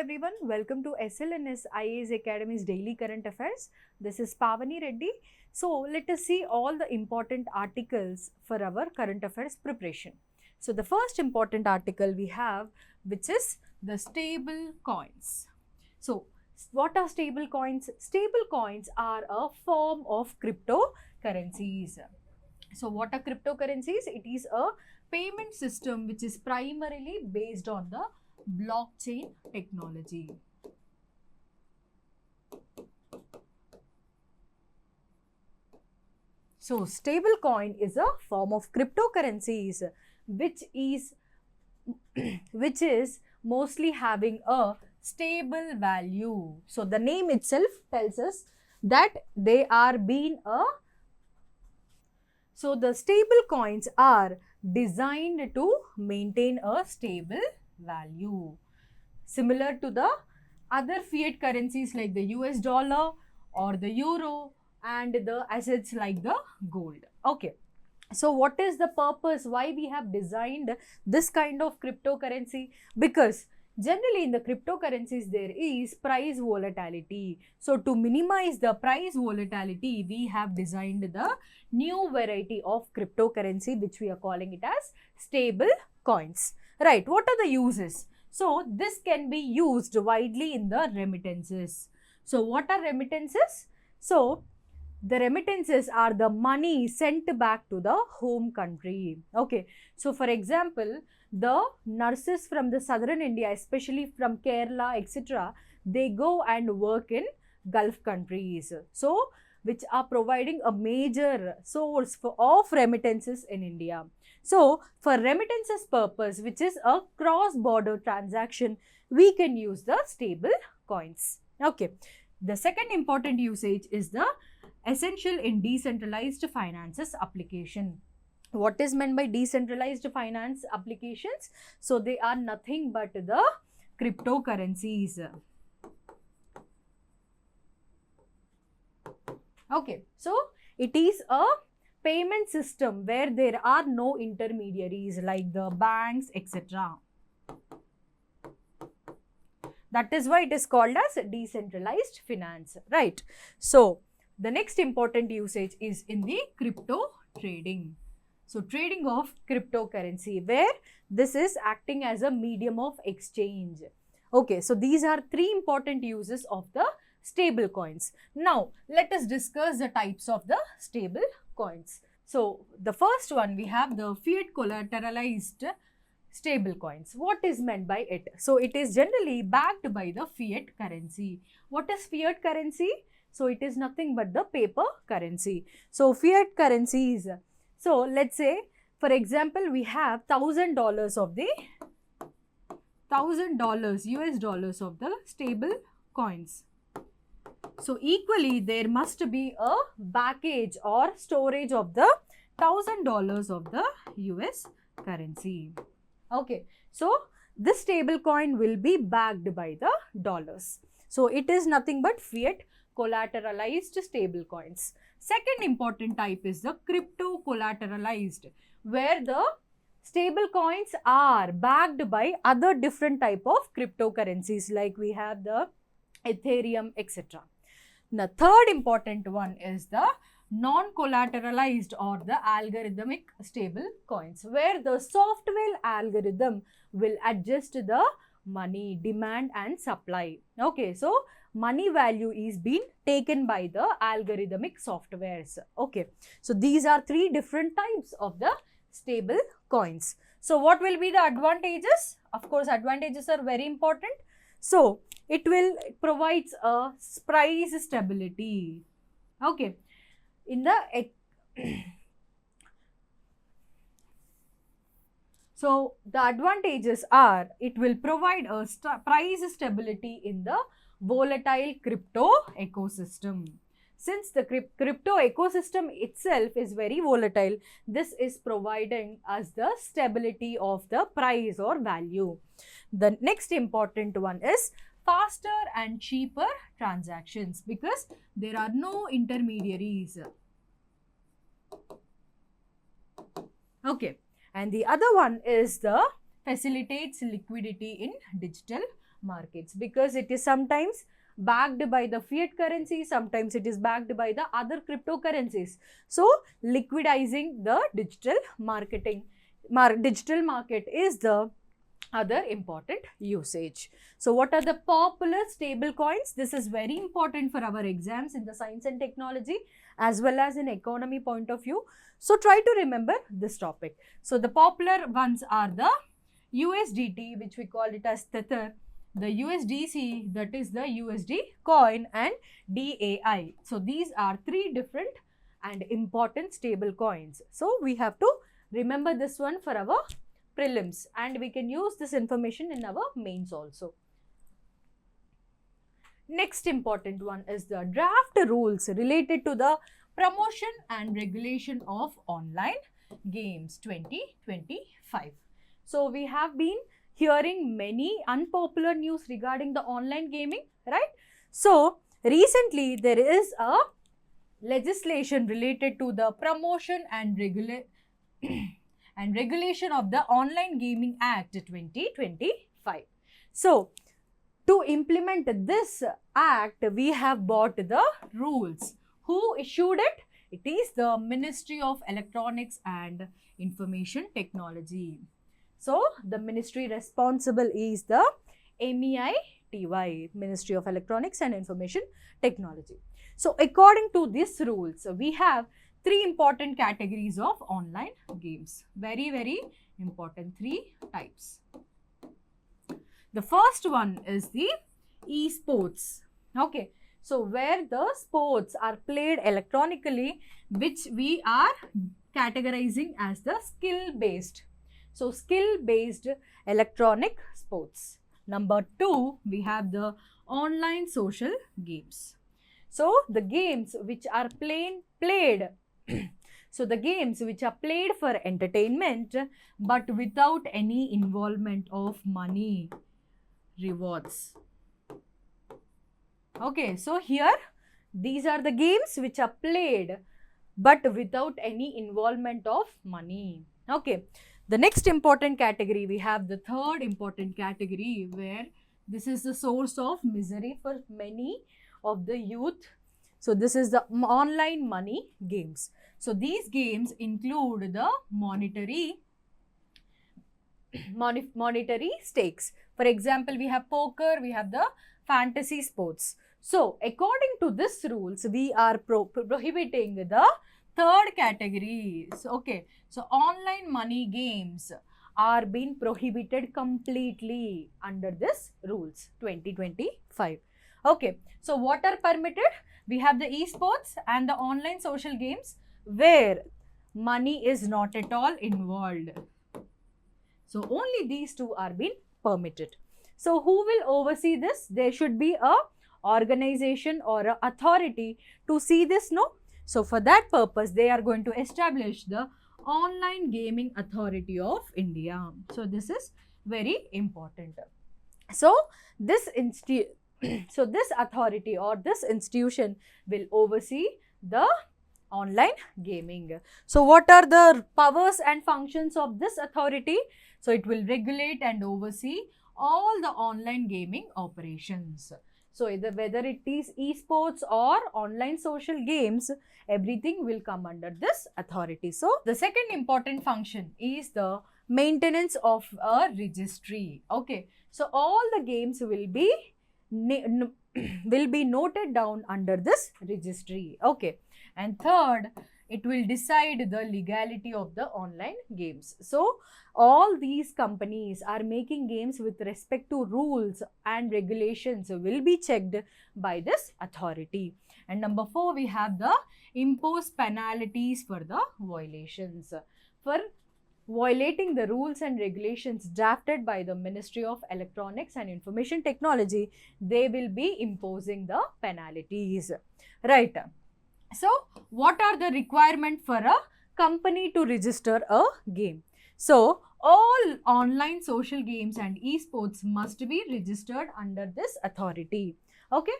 everyone, welcome to SLNS IAS Academy's Daily Current Affairs. This is Pavani Reddy. So let us see all the important articles for our current affairs preparation. So the first important article we have, which is the stable coins. So what are stable coins? Stable coins are a form of cryptocurrencies. So what are cryptocurrencies? It is a payment system which is primarily based on the blockchain technology. So stablecoin is a form of cryptocurrencies which is mostly having a stable value. So the name itself tells us that they are being a So the stable coins are designed to maintain a stable value, similar to the other fiat currencies like the US dollar or the euro and the assets like the gold. Okay. So what is the purpose why we have designed this kind of cryptocurrency? Because generally in the cryptocurrencies there is price volatility. So to minimize the price volatility, we have designed the new variety of cryptocurrency which we are calling it as stable coins. Right, what are the uses? So this can be used widely in the remittances. So what are remittances? So the remittances are the money sent back to the home country. Okay, so for example, the nurses from the southern India, especially from Kerala, etc., they go and work in Gulf countries. So which are providing a major source of remittances in India. So for remittances purpose, which is a cross-border transaction, we can use the stable coins. Okay. The second important usage is the essential in decentralized finances application. What is meant by decentralized finance applications? So they are nothing but the cryptocurrencies. Okay, so it is a payment system where there are no intermediaries like the banks, etc. That is why it is called as decentralized finance, right? So the next important usage is in the crypto trading. So trading of cryptocurrency, where this is acting as a medium of exchange. Okay, so these are three important uses of the stable coins. Now let us discuss the types of the stable coins. So the first one, we have the fiat collateralized stable coins. What is meant by it? So it is generally backed by the fiat currency. What is fiat currency? So it is nothing but the paper currency. So fiat currencies. So let's say, for example, we have $1,000 of the $1,000 US dollars of the stable coins. So equally, there must be a baggage or storage of the $1,000 of the US currency. Okay, so this stable coin will be backed by the dollars. So it is nothing but fiat collateralized stable coins. Second important type is the crypto collateralized, where the stable coins are backed by other different type of cryptocurrencies like we have the Ethereum, etc. The third important one is the non-collateralized or the algorithmic stable coins, where the software algorithm will adjust the money demand and supply. Okay, so money value is being taken by the algorithmic softwares. Okay, so these are three different types of the stable coins. So what will be the advantages? Of course, advantages are very important. So it will provides a price stability. Okay, in the so the advantages are, it will provide a price stability in the volatile crypto ecosystem. Since the crypto ecosystem itself is very volatile, this is providing us the stability of the price or value. The next important one is faster and cheaper transactions, because there are no intermediaries. Okay, and the other one is the facilitates liquidity in digital markets, because it is sometimes backed by the fiat currency, sometimes it is backed by the other cryptocurrencies. So liquidizing the digital digital market is the other important usage. So what are the popular stable coins? This is very important for our exams in the science and technology as well as in economy point of view. So try to remember this topic. So the popular ones are the USDT, which we call it as Tether, the USDC, that is the USD coin, and DAI. So these are three different and important stable coins. So we have to remember this one for our prelims, and we can use this information in our mains also. Next important one is the draft rules related to the promotion and regulation of online games 2025. So we have been hearing many unpopular news regarding the online gaming, right? So recently there is a legislation related to the promotion and regulation of the Online Gaming Act 2025. So to implement this act, we have brought the rules. Who issued it? It is the Ministry of Electronics and Information Technology. So the ministry responsible is the MEITY, Ministry of Electronics and Information Technology. So according to these rules, we have three important categories of online games. Very, very important, three types. The first one is the esports. Okay, so where the sports are played electronically, which we are categorizing as the skill-based. So skill-based electronic sports. Number two, we have the online social games. So the games which are played so the games which are played for entertainment but without any involvement of money rewards. Okay, so here these are the games which are played but without any involvement of money. Okay, the next important category, we have the third important category, where this is the source of misery for many of the youth. So this is the online money games. So these games include the monetary stakes. For example, we have poker, we have the fantasy sports. So according to this rules, we are prohibiting the third category. So, okay, so online money games are being prohibited completely under this rules 2025. Okay, so what are permitted? We have the esports and the online social games where money is not at all involved. So only these two are being permitted. So who will oversee this? There should be a organization or a authority to see this, no? So for that purpose, they are going to establish the Online Gaming Authority of India. So this is very important. So this authority or this institution will oversee the online gaming. So what are the powers and functions of this authority? So it will regulate and oversee all the online gaming operations. So whether it is esports or online social games, everything will come under this authority. So the second important function is the maintenance of a registry. Okay, so all the games will be noted down under this registry. Okay, and third, it will decide the legality of the online games. So all these companies are making games with respect to rules and regulations will be checked by this authority. And number 4, we have the impose penalties for the violations. For violating the rules and regulations drafted by the Ministry of Electronics and Information Technology, they will be imposing the penalties. Right. So what are the requirements for a company to register a game? So all online social games and esports must be registered under this authority. Okay.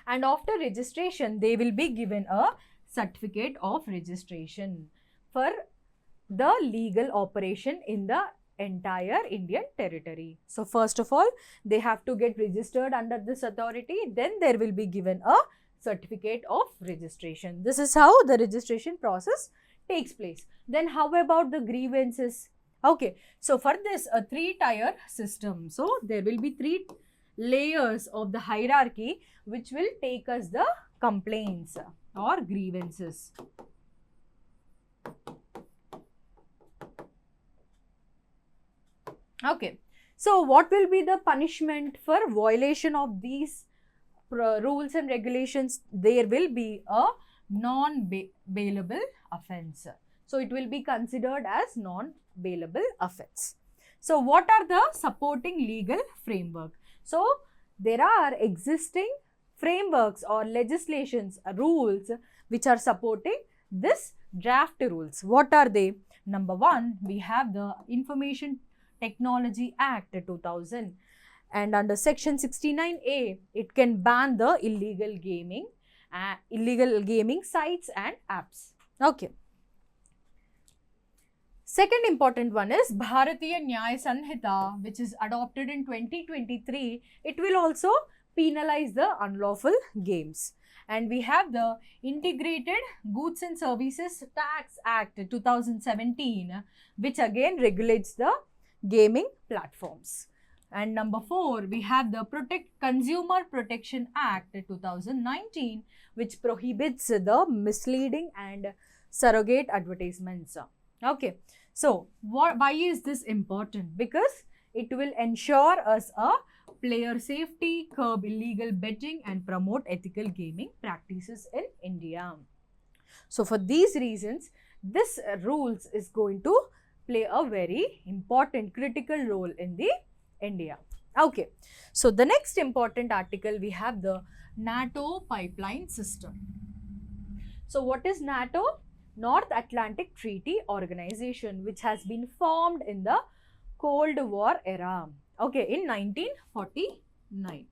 And after registration, they will be given a certificate of registration for the legal operation in the entire Indian territory. So first of all, they have to get registered under this authority, then there will be given a certificate of registration. This is how the registration process takes place. Then how about the grievances? Okay, so for this, a 3-tier system. So there will be 3 layers of the hierarchy which will take us the complaints or grievances. Okay, so what will be the punishment for violation of these rules and regulations? There will be a non-bailable offense. So it will be considered as non-bailable offense. So what are the supporting legal framework? So there are existing frameworks or legislations, rules which are supporting this draft rules. What are they? Number 1, we have the Information Technology Act 2000, and under section 69A, it can ban the illegal gaming sites and apps. Okay. Second important one is Bharatiya Nyaya Sanhita, which is adopted in 2023. It will also penalize the unlawful games. And we have the Integrated Goods and Services Tax Act 2017, which again regulates the gaming platforms. And number 4, we have the Consumer Protection Act 2019, which prohibits the misleading and surrogate advertisements. Okay, so why is this important? Because it will ensure us a player safety, curb illegal betting, and promote ethical gaming practices in India. So for these reasons, this rules is going to play a very important critical role in the India. Okay, so the next important article, we have the NATO pipeline system. So what is NATO? North Atlantic Treaty Organization, which has been formed in the Cold War era, okay, in 1949.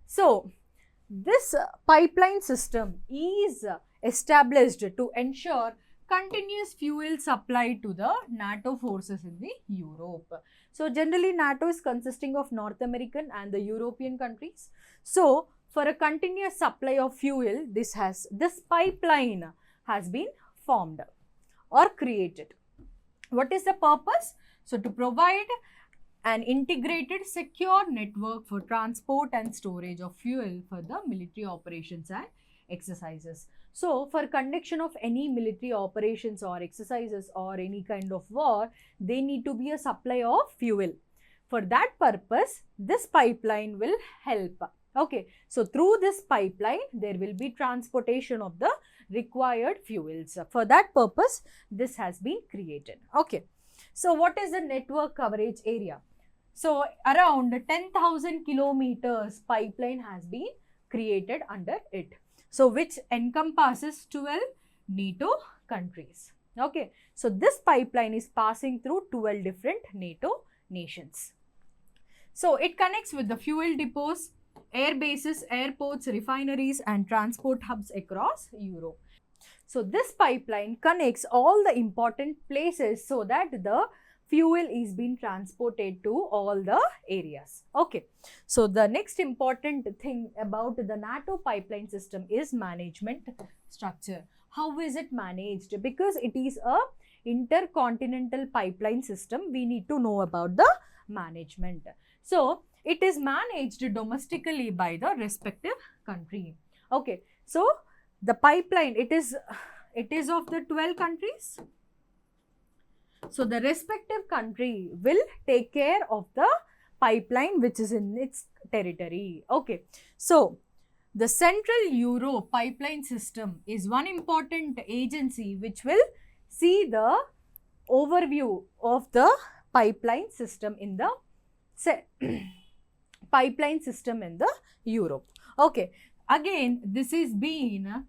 So this pipeline system is established to ensure continuous fuel supply to the NATO forces in the Europe. So generally NATO is consisting of North American and the European countries. So for a continuous supply of fuel, this pipeline has been formed or created. What is the purpose? So to provide an integrated secure network for transport and storage of fuel for the military operations and exercises. So for conduction of any military operations or exercises or any kind of war, they need to be a supply of fuel. For that purpose, this pipeline will help. Okay, so through this pipeline, there will be transportation of the required fuels. For that purpose, this has been created. Okay, so what is the network coverage area? So around 10,000 kilometers pipeline has been created under it. So which encompasses 12 NATO countries. Okay, so this pipeline is passing through 12 different NATO nations. So it connects with the fuel depots, air bases, airports, refineries and transport hubs across Europe. So this pipeline connects all the important places so that the fuel is being transported to all the areas. Okay, so the next important thing about the NATO pipeline system is management structure. How is it managed? Because it is a intercontinental pipeline system, we need to know about the management. So it is managed domestically by the respective country. Okay, so the pipeline, it is of the 12 countries. So the respective country will take care of the pipeline which is in its territory. Okay, so the Central Europe pipeline system is one important agency which will see the overview of the pipeline system in the Europe. Okay, again this is being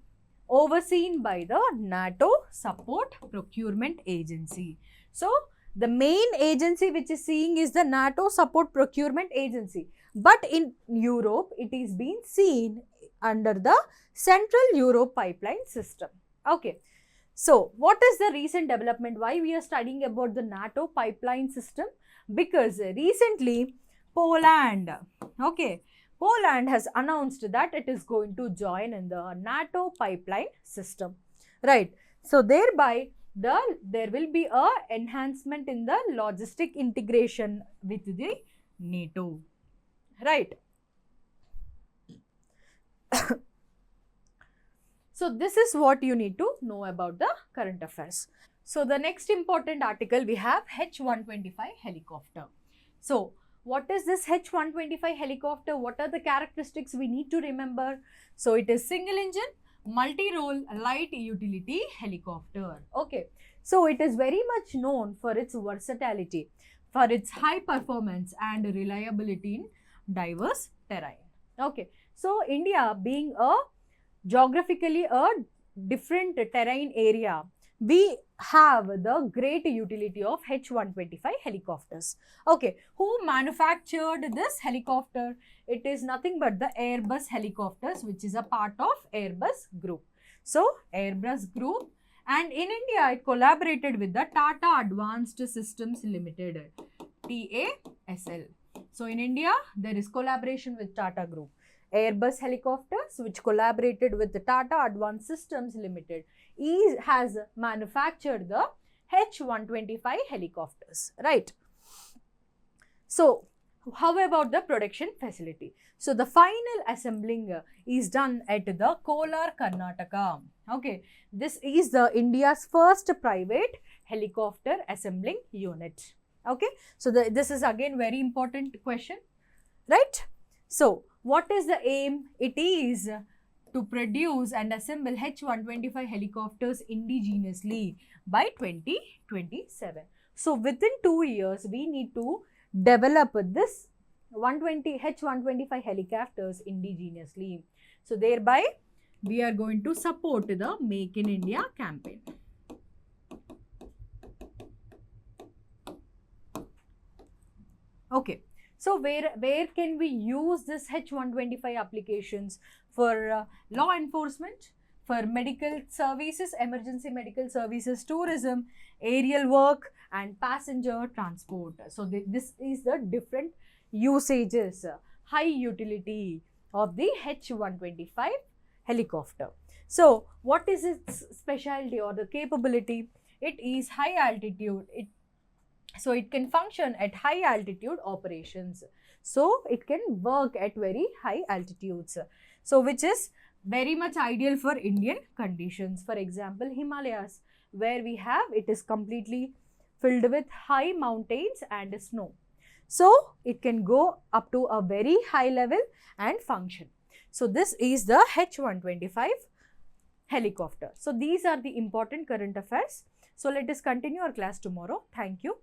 overseen by the NATO Support Procurement Agency. So the main agency which is seeing is the NATO Support Procurement Agency, but in Europe it is being seen under the Central Europe pipeline system. Okay, So what is the recent development? Why we are studying about the NATO pipeline system? Because recently Poland, okay, Poland has announced that it is going to join in the NATO pipeline system, right? So thereby there will be a enhancement in the logistic integration with the NATO, right? So this is what you need to know about the current affairs. So the next important article we have H-125 helicopter. So what is this H-125 helicopter? What are the characteristics we need to remember? So it is single engine, multi-role light utility helicopter. Okay. So it is very much known for its versatility, for its high performance and reliability in diverse terrain. Okay. So India being a geographically a different terrain area, we have the great utility of H-125 helicopters. Okay, who manufactured this helicopter? It is nothing but the Airbus helicopters, which is a part of Airbus Group. So, Airbus Group, and in India, it collaborated with the Tata Advanced Systems Limited, TASL. So, in India, there is collaboration with Tata Group. Airbus helicopters, which collaborated with the Tata Advanced Systems Limited, has manufactured the H-125 helicopters, right? So, how about the production facility? So, the final assembling is done at the Kolar, Karnataka. Okay, this is the India's first private helicopter assembling unit. Okay, so this is again very important question, right? So, what is the aim? It is to produce and assemble H-125 helicopters indigenously by 2027. So, within 2 years, we need to develop this H-125 helicopters indigenously. So, thereby, we are going to support the Make in India campaign. Okay. So, where can we use this H-125 applications? For law enforcement, for medical services, emergency medical services, tourism, aerial work and passenger transport. So, this is the different usages, high utility of the H-125 helicopter. So, what is its specialty or the capability? It is high altitude. So, it can function at high altitude operations. So, it can work at very high altitudes. So, which is very much ideal for Indian conditions. For example, Himalayas, where we have, it is completely filled with high mountains and snow. So, it can go up to a very high level and function. So, this is the H-125 helicopter. So, these are the important current affairs. So, let us continue our class tomorrow. Thank you.